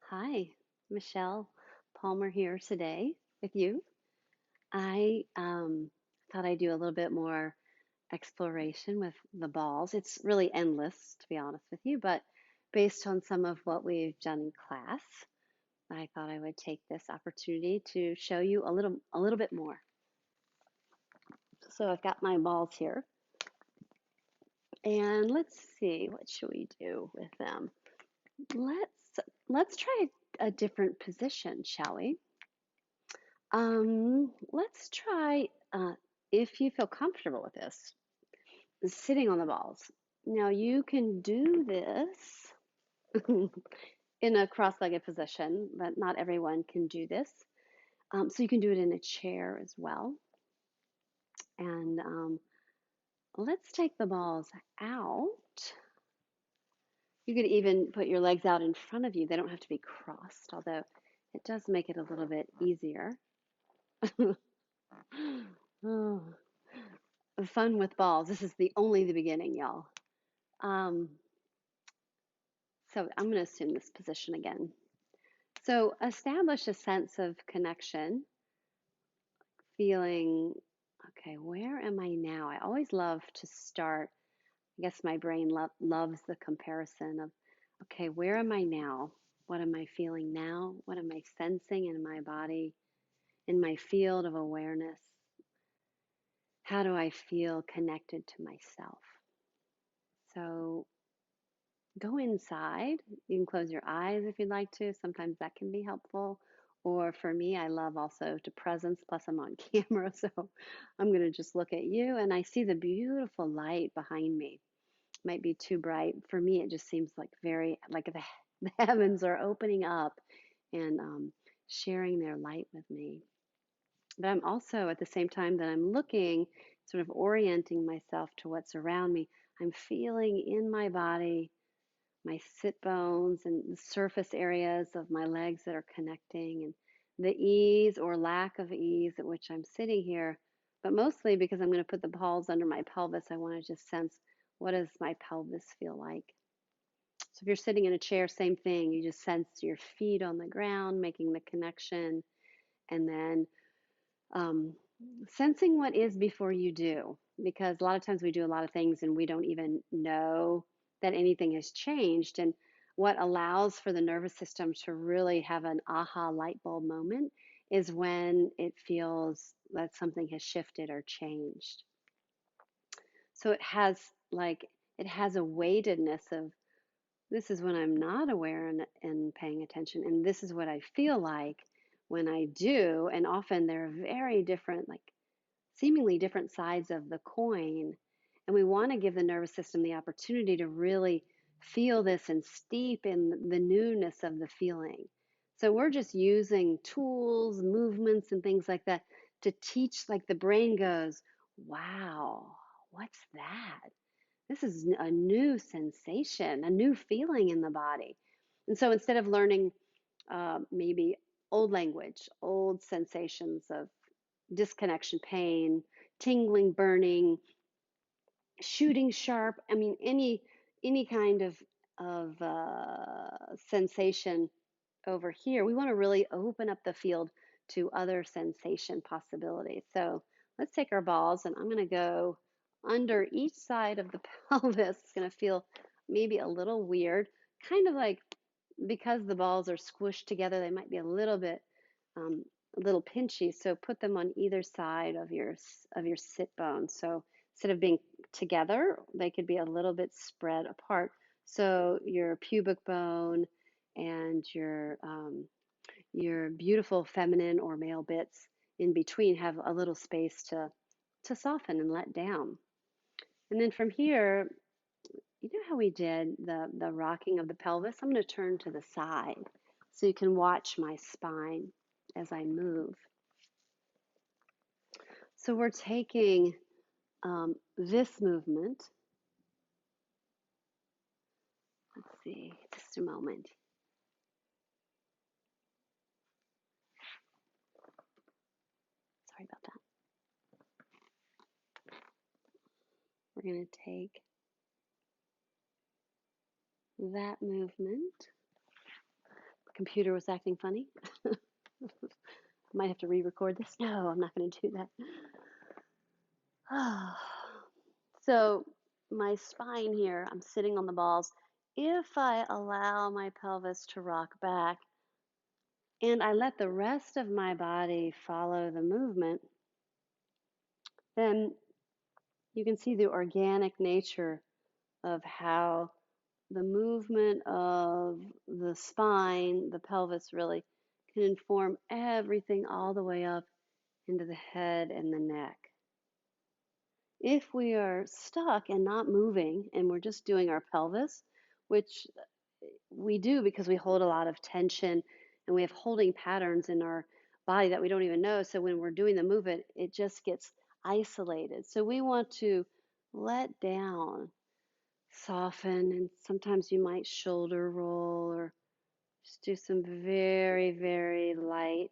Hi, Michelle Palmer here today with you. I thought I'd do a little bit more exploration with the balls. It's really endless, to be honest with you, but based on some of what we've done in class, I thought I would take this opportunity to show you a little bit more. So I've got my balls here, and let's see, what should we do with them? Let's try a different position, shall we? Let's try, if you feel comfortable with this, sitting on the balls. Now you can do this in a cross-legged position, but not everyone can do this. So you can do it in a chair as well. And let's take the balls out. You could even put your legs out in front of you. They don't have to be crossed, although it does make it a little bit easier. Oh, fun with balls. This is only the beginning, y'all. Um, so I'm going to assume this position again. So establish a sense of connection, feeling, okay, where am I now? I always love to start. I guess my brain loves the comparison of, okay, where am I now? What am I feeling now? What am I sensing in my body, in my field of awareness? How do I feel connected to myself? So go inside. You can close your eyes if you'd like to. Sometimes that can be helpful. Or for me, I love also to presence, plus I'm on camera, so I'm going to just look at you and I see the beautiful light behind me. Might be too bright. For me, it just seems like like the heavens are opening up and sharing their light with me. But I'm also, at the same time that I'm looking, sort of orienting myself to what's around me, I'm feeling in my body my sit bones and the surface areas of my legs that are connecting and the ease or lack of ease at which I'm sitting here. But mostly because I'm going to put the balls under my pelvis, I want to just sense, what does my pelvis feel like? So if you're sitting in a chair, same thing. You just sense your feet on the ground, making the connection, and then um, sensing what is before you do. Because a lot of times we do a lot of things and we don't even know that anything has changed. And what allows for the nervous system to really have an aha light bulb moment is when it feels that something has shifted or changed. So it has a weightedness of, this is when I'm not aware and paying attention, and this is what I feel like when I do. And often they're very different, like seemingly different sides of the coin. And we want to give the nervous system the opportunity to really feel this and steep in the newness of the feeling. So we're just using tools, movements, and things like that to teach, like the brain goes, wow, what's that? This is a new sensation, a new feeling in the body. And so instead of learning maybe old language, old sensations of disconnection, pain, tingling, burning, shooting sharp. I mean, any kind of sensation over here. We want to really open up the field to other sensation possibilities. So let's take our balls, and I'm going to go under each side of the pelvis. It's going to feel maybe a little weird, kind of like, because the balls are squished together, they might be um, a little pinchy. So put them on either side of your sit bone. So instead of being together, they could be a little bit spread apart. So your pubic bone and your beautiful feminine or male bits in between have a little space to soften and let down. And then from here, you know how we did the rocking of the pelvis? I'm going to turn to the side so you can watch my spine as I move. So we're taking this movement. Let's see, just a moment. Sorry about that. We're going to take that movement, computer was acting funny. Might have to re-record this. No, I'm not going to do that. So my spine here, I'm sitting on the balls. If I allow my pelvis to rock back and I let the rest of my body follow the movement, then you can see the organic nature of how the movement of the spine, the pelvis really, can inform everything all the way up into the head and the neck. If we are stuck and not moving and we're just doing our pelvis, which we do because we hold a lot of tension and we have holding patterns in our body that we don't even know. So when we're doing the movement, it just gets isolated. So we want to let down, soften, and sometimes you might shoulder roll or just do some very, very light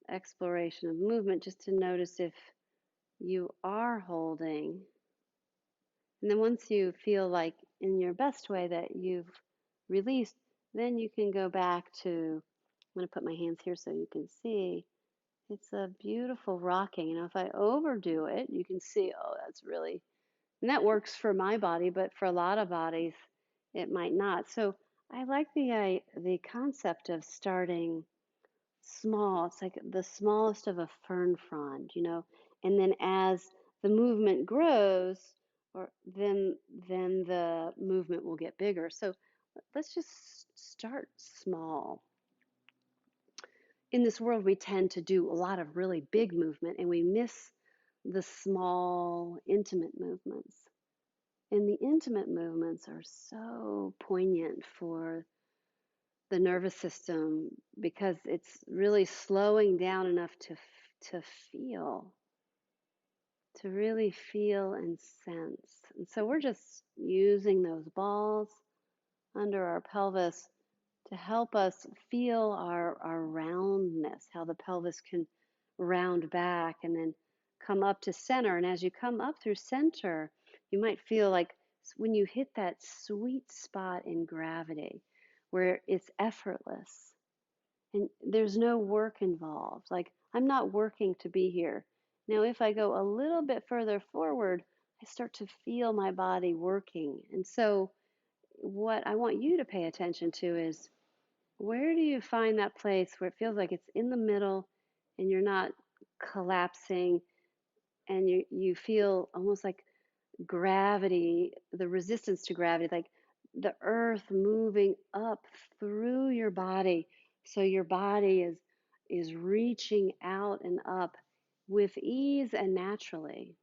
exploration of movement just to notice if you are holding. And then once you feel like in your best way that you've released, then you can go back to, I'm going to put my hands here so you can see. It's a beautiful rocking. You know, if I overdo it, you can see, oh, that's really, and that works for my body, but for a lot of bodies, it might not. So I like the concept of starting small. It's like the smallest of a fern frond, you know, and then as the movement grows, or then the movement will get bigger. So let's just start small. In this world, we tend to do a lot of really big movement, and we miss the small, intimate movements. And the intimate movements are so poignant for the nervous system because it's really slowing down enough to feel, to really feel and sense. And so we're just using those balls under our pelvis to help us feel our roundness, how the pelvis can round back and then come up to center. And as you come up through center, you might feel like when you hit that sweet spot in gravity where it's effortless and there's no work involved. Like, I'm not working to be here. Now, if I go a little bit further forward, I start to feel my body working. And so, what I want you to pay attention to is where do you find that place where it feels like it's in the middle and you're not collapsing and you feel almost like gravity, the resistance to gravity, like the earth moving up through your body. So your body is reaching out and up with ease and naturally.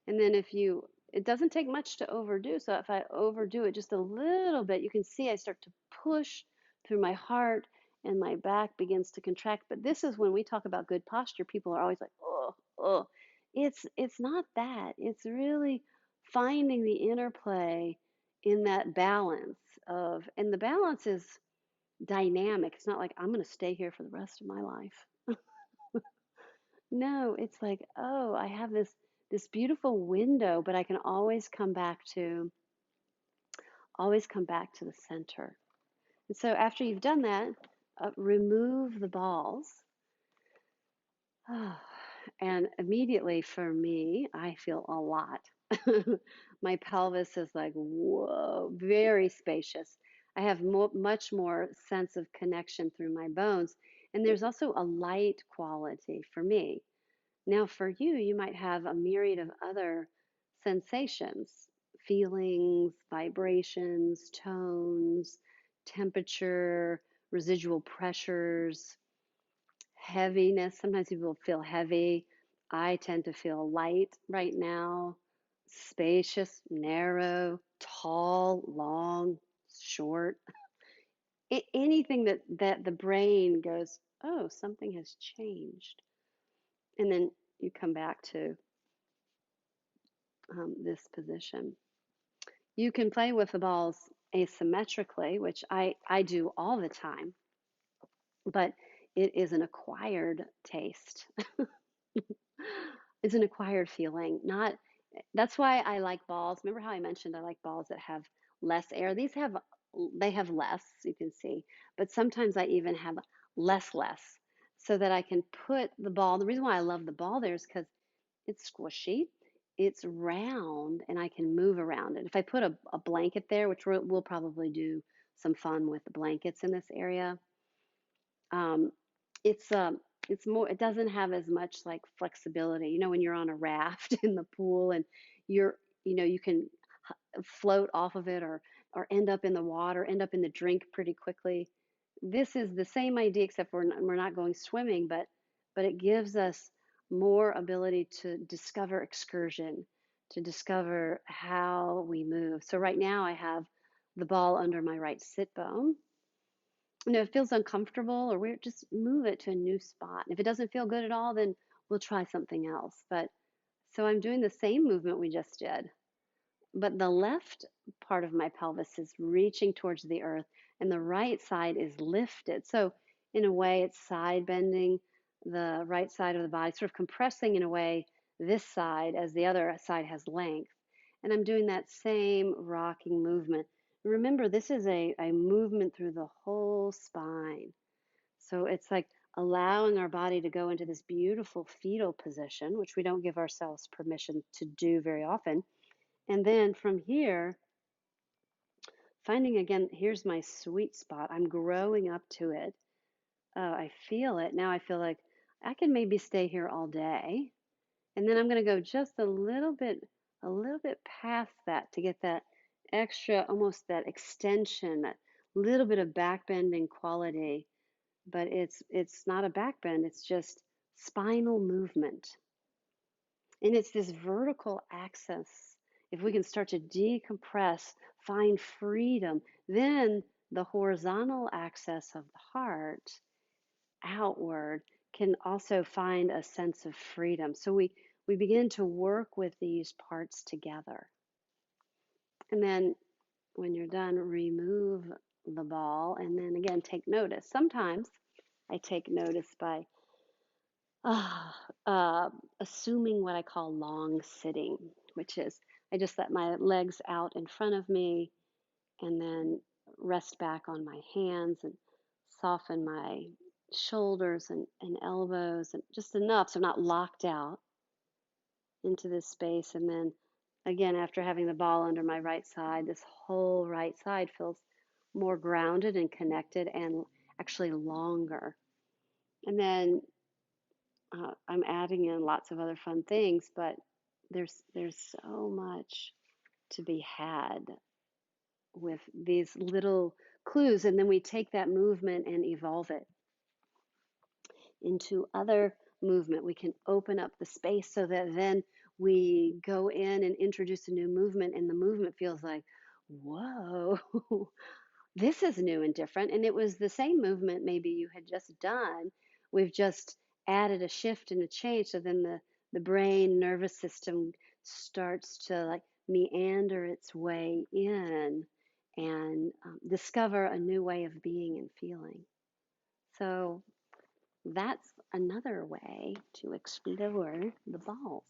And then it doesn't take much to overdo. So if I overdo it just a little bit, you can see I start to push through my heart and my back begins to contract. But this is when we talk about good posture, people are always like, oh, oh. It's not that. It's really finding the interplay in that balance of, and the balance is dynamic. It's not like I'm going to stay here for the rest of my life. No, it's like, oh, I have this beautiful window, but I can always come back to the center. And so after you've done that, remove the balls. And immediately for me, I feel a lot. My pelvis is like, whoa, very spacious. I have much more sense of connection through my bones. And there's also a light quality for me. Now, for you, you might have a myriad of other sensations, feelings, vibrations, tones, temperature, residual pressures, heaviness. Sometimes people feel heavy. I tend to feel light right now, spacious, narrow, tall, long, short. Anything that the brain goes, oh, something has changed. And then you come back to this position. You can play with the balls asymmetrically, which I do all the time, but it is an acquired taste. It's an acquired feeling. That's why I like balls. Remember how I mentioned I like balls that have less air? These have they have less, you can see, but sometimes I even have less, so that I can put the ball. The reason why I love the ball there is because it's squishy, it's round, and I can move around it. If I put a blanket there, which we'll probably do some fun with the blankets in this area, um, it's it's more. It doesn't have as much like flexibility. You know, when you're on a raft in the pool and you can float off of it or end up in the water, end up in the drink pretty quickly. This is the same idea, except we're not going swimming, but it gives us more ability to discover excursion, to discover how we move. So right now I have the ball under my right sit bone. It feels uncomfortable, or we just move it to a new spot. And if it doesn't feel good at all, then we'll try something else. But so I'm doing the same movement we just did, but the left part of my pelvis is reaching towards the earth and the right side is lifted. So, in a way, it's side bending the right side of the body, sort of compressing in a way this side as the other side has length. And I'm doing that same rocking movement. Remember, this is a movement through the whole spine. So it's like allowing our body to go into this beautiful fetal position, which we don't give ourselves permission to do very often. And then from here, finding again, here's my sweet spot. I'm growing up to it. I feel it. Now I feel like I can maybe stay here all day. And then I'm going to go just a little bit past that to get that extra, almost that extension, that little bit of back bending quality. But it's not a back bend, it's just spinal movement. And it's this vertical axis. If we can start to decompress, find freedom, then the horizontal axis of the heart outward can also find a sense of freedom. So we begin to work with these parts together. And then when you're done, remove the ball and then again take notice. Sometimes I take notice by assuming what I call long sitting, which is I just let my legs out in front of me and then rest back on my hands and soften my shoulders and elbows and just enough so I'm not locked out into this space. And then again, after having the ball under my right side, this whole right side feels more grounded and connected and actually longer. And then I'm adding in lots of other fun things, but there's so much to be had with these little clues, and then we take that movement and evolve it into other movement. We can open up the space so that then we go in and introduce a new movement, and the movement feels like, whoa, this is new and different. And it was the same movement maybe you had just done. We've just added a shift and a change. So then the brain nervous system starts to like meander its way in and discover a new way of being and feeling. So that's another way to explore the balls.